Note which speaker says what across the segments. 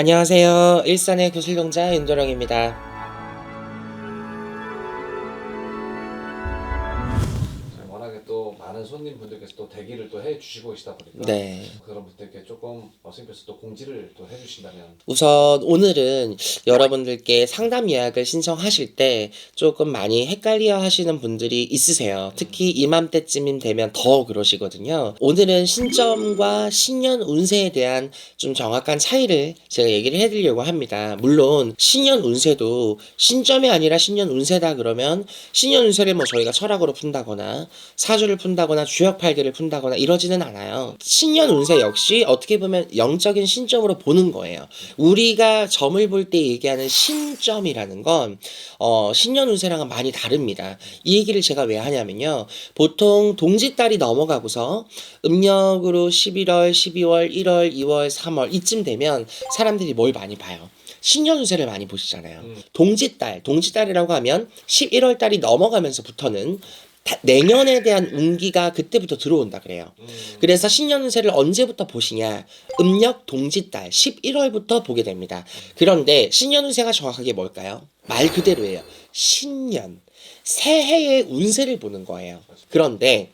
Speaker 1: 안녕하세요. 일산의 구슬동자 윤도령입니다.
Speaker 2: 워낙에 또 많은 손님분들께서 또 대기를 또 해주시고 계시다 보니까
Speaker 1: 네.
Speaker 2: 그런 분들께 조금 선생님께서 또 공지를 또 해주신다면.
Speaker 1: 우선 오늘은 여러분들께 상담 예약을 신청하실 때 조금 많이 헷갈려 하시는 분들이 있으세요. 특히 이맘때쯤 되면 더 그러시거든요. 오늘은 신점과 신년 운세에 대한 좀 정확한 차이를 제가 얘기를 해드리려고 합니다. 물론 신년 운세도 신점이 아니라 신년 운세다 그러면 신년 운세를 뭐 저희가 철학으로 푼다거나 사주를 푼다거나 주역팔기를 푼다거나 이러지는 않아요. 신년 운세 역시 어떻게 보면 영적인 신점으로 보는 거예요. 우리가 점을 볼 때 얘기하는 신점이라는 건 신년 운세랑은 많이 다릅니다. 이 얘기를 제가 왜 하냐면요. 보통 동짓달이 넘어가고서 음력으로 11월, 12월, 1월, 2월, 3월 이쯤 되면 사람들이 뭘 많이 봐요? 신년 운세를 많이 보시잖아요. 동짓달이라고 하면 11월 달이 넘어가면서부터는 내년에 대한 운기가 그때부터 들어온다 그래요. 그래서 신년 운세를 언제부터 보시냐? 음력 동짓달 11월부터 보게 됩니다. 그런데 신년 운세가 정확하게 뭘까요? 말 그대로예요. 신년, 새해의 운세를 보는 거예요. 그런데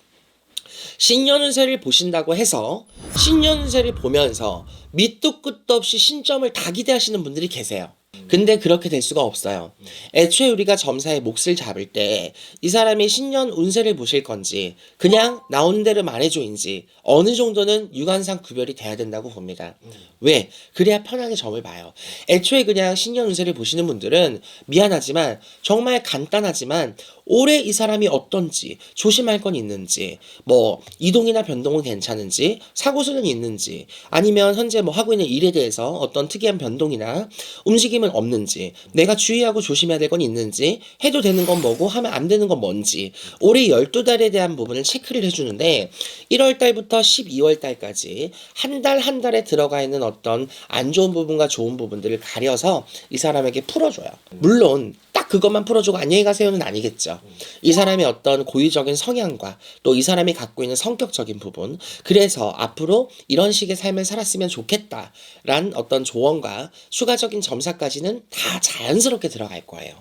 Speaker 1: 신년 운세를 보신다고 해서 신년 운세를 보면서 밑도 끝도 없이 신점을 다 기대하시는 분들이 계세요. 근데 그렇게 될 수가 없어요. 애초에 우리가 점사의 몫을 잡을 때 이 사람이 신년 운세를 보실 건지 그냥 나오는 대로 말해줘인지 어느 정도는 유관상 구별이 돼야 된다고 봅니다. 왜? 그래야 편하게 점을 봐요. 애초에 그냥 신년 운세를 보시는 분들은 미안하지만 정말 간단하지만 올해 이 사람이 어떤지 조심할 건 있는지 뭐 이동이나 변동은 괜찮은지 사고수는 있는지 아니면 현재 뭐 하고 있는 일에 대해서 어떤 특이한 변동이나 움직임은 없는지 내가 주의하고 조심해야 될 건 있는지 해도 되는 건 뭐고 하면 안 되는 건 뭔지 올해 12달에 대한 부분을 체크를 해주는데 1월달부터 12월달까지 한 달 한 달에 들어가 있는 어떤 안 좋은 부분과 좋은 부분들을 가려서 이 사람에게 풀어줘요. 물론 딱 그것만 풀어주고 안녕히 가세요는 아니겠죠. 이 사람의 어떤 고유적인 성향과 또 이 사람이 갖고 있는 성격적인 부분 그래서 앞으로 이런 식의 삶을 살았으면 좋겠다란 어떤 조언과 추가적인 점사까지는 다 자연스럽게 들어갈 거예요.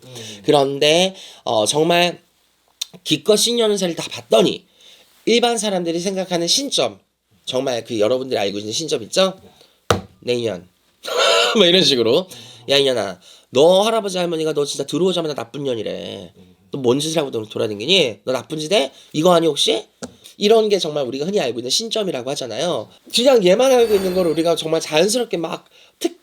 Speaker 1: 그런데 정말 기껏 신년 운세를 다 봤더니 일반 사람들이 생각하는 신점 정말 그 여러분들이 알고 있는 신점 있죠? 내년 뭐 이런 식으로 야 이년아 너 할아버지 할머니가 너 진짜 들어오자마자 나쁜 년이래. 너 뭔 짓을 하고 돌아다니니? 너 나쁜 짓 해? 이거 아니 혹시? 이런 게 정말 우리가 흔히 알고 있는 신점이라고 하잖아요. 그냥 얘만 알고 있는 걸 우리가 정말 자연스럽게 막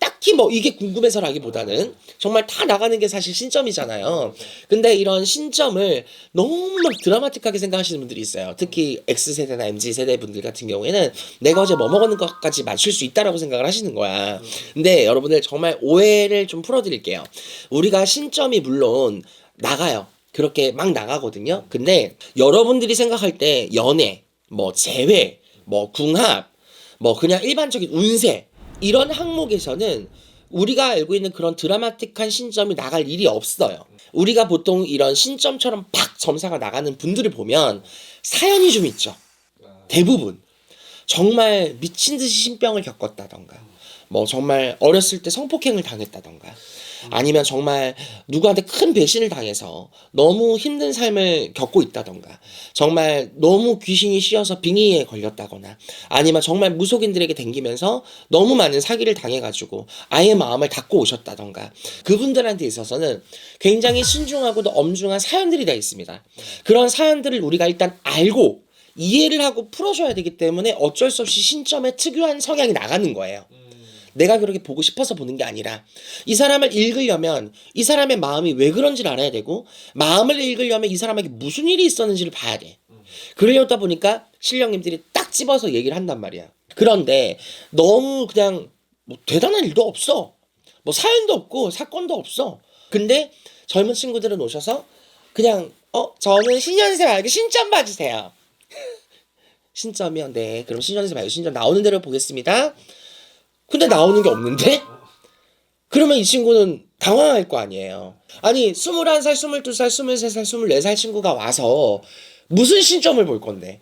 Speaker 1: 딱히 뭐 이게 궁금해서라기보다는 정말 다 나가는 게 사실 신점이잖아요. 근데 이런 신점을 너무 막 드라마틱하게 생각하시는 분들이 있어요. 특히 X세대나 MZ세대 분들 같은 경우에는 내가 어제 뭐 먹었는 것까지 맞출 수 있다라고 생각을 하시는 거야. 근데 여러분들 정말 오해를 좀 풀어드릴게요. 우리가 신점이 물론 나가요. 그렇게 막 나가거든요. 근데 여러분들이 생각할 때 연애, 뭐 재회, 뭐 궁합, 뭐 그냥 일반적인 운세 이런 항목에서는 우리가 알고 있는 그런 드라마틱한 신점이 나갈 일이 없어요. 우리가 보통 이런 신점처럼 팍 점사가 나가는 분들을 보면 사연이 좀 있죠. 대부분. 정말 미친 듯이 신병을 겪었다던가 뭐 정말 어렸을 때 성폭행을 당했다던가 아니면 정말 누구한테 큰 배신을 당해서 너무 힘든 삶을 겪고 있다던가 정말 너무 귀신이 씌어서 빙의에 걸렸다거나 아니면 정말 무속인들에게 댕기면서 너무 많은 사기를 당해가지고 아예 마음을 닫고 오셨다던가 그분들한테 있어서는 굉장히 신중하고도 엄중한 사연들이 다 있습니다. 그런 사연들을 우리가 일단 알고 이해를 하고 풀어줘야 되기 때문에 어쩔 수 없이 신점의 특유한 성향이 나가는 거예요. 내가 그렇게 보고 싶어서 보는 게 아니라 이 사람을 읽으려면 이 사람의 마음이 왜 그런지를 알아야 되고 마음을 읽으려면 이 사람에게 무슨 일이 있었는지를 봐야 돼. 그러려다 보니까 신령님들이 딱 집어서 얘기를 한단 말이야. 그런데 너무 그냥 뭐 대단한 일도 없어. 뭐 사연도 없고 사건도 없어. 근데 젊은 친구들은 오셔서 그냥 저는 신년세 말고 신점 봐주세요. 신점이요? 네. 그럼 신년세 말고 신점 나오는 대로 보겠습니다. 근데 나오는 게 없는데? 그러면 이 친구는 당황할 거 아니에요. 아니 21살, 22살, 23살, 24살 친구가 와서 무슨 신점을 볼 건데?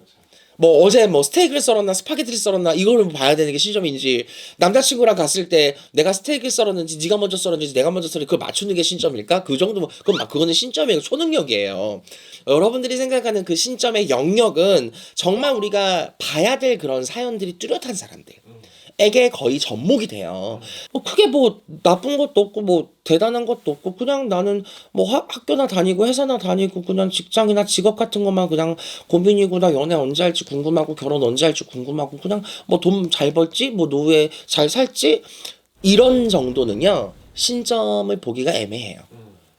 Speaker 1: 뭐 어제 뭐 스테이크를 썰었나 스파게티를 썰었나 이거를 봐야 되는 게 신점인지, 남자친구랑 갔을 때 내가 스테이크를 썰었는지 네가 먼저 썰었는지 내가 먼저 썰었는지 그걸 맞추는 게 신점일까? 그 정도면 그거는 신점이에요. 초능력이에요. 여러분들이 생각하는 그 신점의 영역은 정말 우리가 봐야 될 그런 사연들이 뚜렷한 사람들 에게 거의 접목이 돼요. 뭐 크게 뭐 나쁜 것도 없고 뭐 대단한 것도 없고 그냥 나는 뭐 학교나 다니고 회사나 다니고 그냥 직장이나 직업 같은 것만 그냥 고민이고, 나 연애 언제 할지 궁금하고 결혼 언제 할지 궁금하고 그냥 뭐 돈 잘 벌지 뭐 노후에 잘 살지 이런 정도는요 신점을 보기가 애매해요.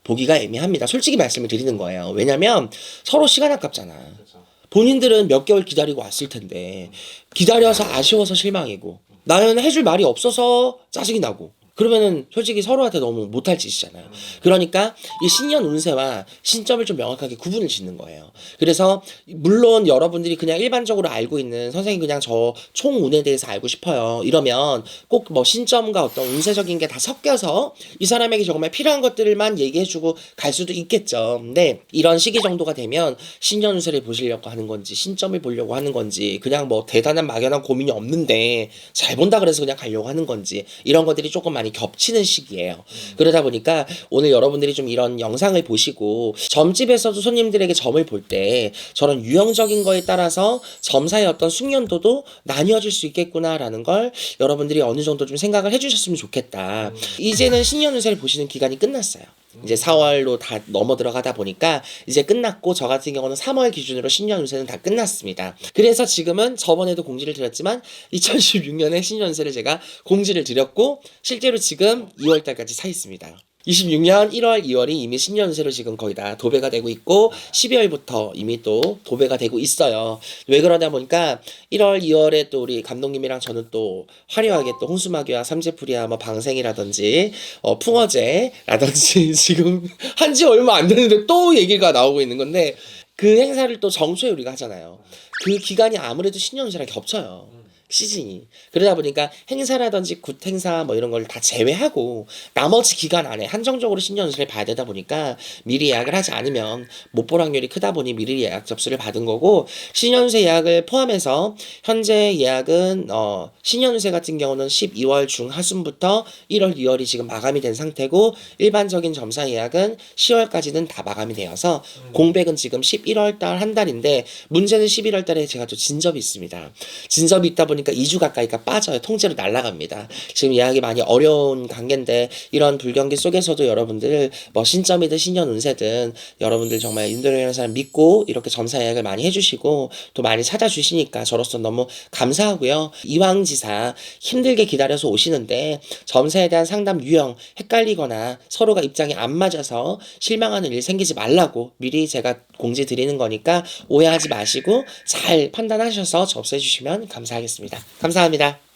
Speaker 1: 보기가 애매합니다. 솔직히 말씀을 드리는 거예요. 왜냐면 서로 시간 아깝잖아.
Speaker 2: 그렇죠.
Speaker 1: 본인들은 몇 개월 기다리고 왔을 텐데 기다려서 아쉬워서 실망이고, 나는 해줄 말이 없어서 짜증이 나고, 그러면은 솔직히 서로한테 너무 못할 짓이잖아요. 그러니까 이 신년 운세와 신점을 좀 명확하게 구분을 짓는 거예요. 그래서 물론 여러분들이 그냥 일반적으로 알고 있는 선생님 그냥 저 총 운에 대해서 알고 싶어요 이러면 꼭 뭐 신점과 어떤 운세적인 게 다 섞여서 이 사람에게 정말 필요한 것들만 얘기해주고 갈 수도 있겠죠. 근데 이런 시기 정도가 되면 신년 운세를 보시려고 하는 건지 신점을 보려고 하는 건지, 그냥 뭐 대단한 막연한 고민이 없는데 잘 본다 그래서 그냥 가려고 하는 건지, 이런 것들이 조금 많이 겹치는 시기예요. 그러다 보니까 오늘 여러분들이 좀 이런 영상을 보시고 점집에서도 손님들에게 점을 볼 때 저런 유형적인 거에 따라서 점사의 어떤 숙련도도 나뉘어질 수 있겠구나라는 걸 여러분들이 어느 정도 좀 생각을 해주셨으면 좋겠다. 이제는 신년 운세를 보시는 기간이 끝났어요. 이제 4월로 다 넘어 들어가다 보니까 이제 끝났고, 저 같은 경우는 3월 기준으로 신년 운세는 다 끝났습니다. 그래서 지금은 저번에도 공지를 드렸지만 2016년에 신년 운세를 제가 공지를 드렸고 실제로 지금 2월 달까지 차 있습니다. 26년 1월, 2월이 이미 신년 운세로 지금 거의 다 도배가 되고 있고 12월부터 이미 또 도배가 되고 있어요. 왜 그러다 보니까 1월, 2월에 또 우리 감독님이랑 저는 또 화려하게 또 홍수마귀와 삼재풀이와 뭐 방생이라든지 풍어제라든지 지금 한지 얼마 안 됐는데 또 얘기가 나오고 있는 건데, 그 행사를 또 정초에 우리가 하잖아요. 그 기간이 아무래도 신년 운세랑 겹쳐요. 시즌이. 그러다 보니까 행사라든지 굿 행사 뭐 이런 걸 다 제외하고 나머지 기간 안에 한정적으로 신년 운세를 봐야 되다 보니까 미리 예약을 하지 않으면 못 볼 확률이 크다 보니 미리 예약 접수를 받은 거고, 신년 운세 예약을 포함해서 현재 예약은 신년 운세 같은 경우는 12월 중하순부터 1월, 2월이 지금 마감이 된 상태고, 일반적인 점사 예약은 10월까지는 다 마감이 되어서 공백은 지금 11월 달 한 달인데, 문제는 11월 달에 제가 또 진접이 있습니다. 진접이 있다 보니까 2주 가까이가 빠져요. 통째로 날아갑니다. 지금 예약이 많이 어려운 관계인데, 이런 불경기 속에서도 여러분들 뭐 신점이든 신년 운세든 여러분들 정말 윤도령이라는 사람 믿고 이렇게 점사 예약을 많이 해주시고 또 많이 찾아주시니까 저로서 너무 감사하고요. 이왕지사 힘들게 기다려서 오시는데 점사에 대한 상담 유형 헷갈리거나 서로가 입장이 안 맞아서 실망하는 일 생기지 말라고 미리 제가 공지 드리는 거니까 오해하지 마시고 잘 판단하셔서 접수해 주시면 감사하겠습니다. 감사합니다.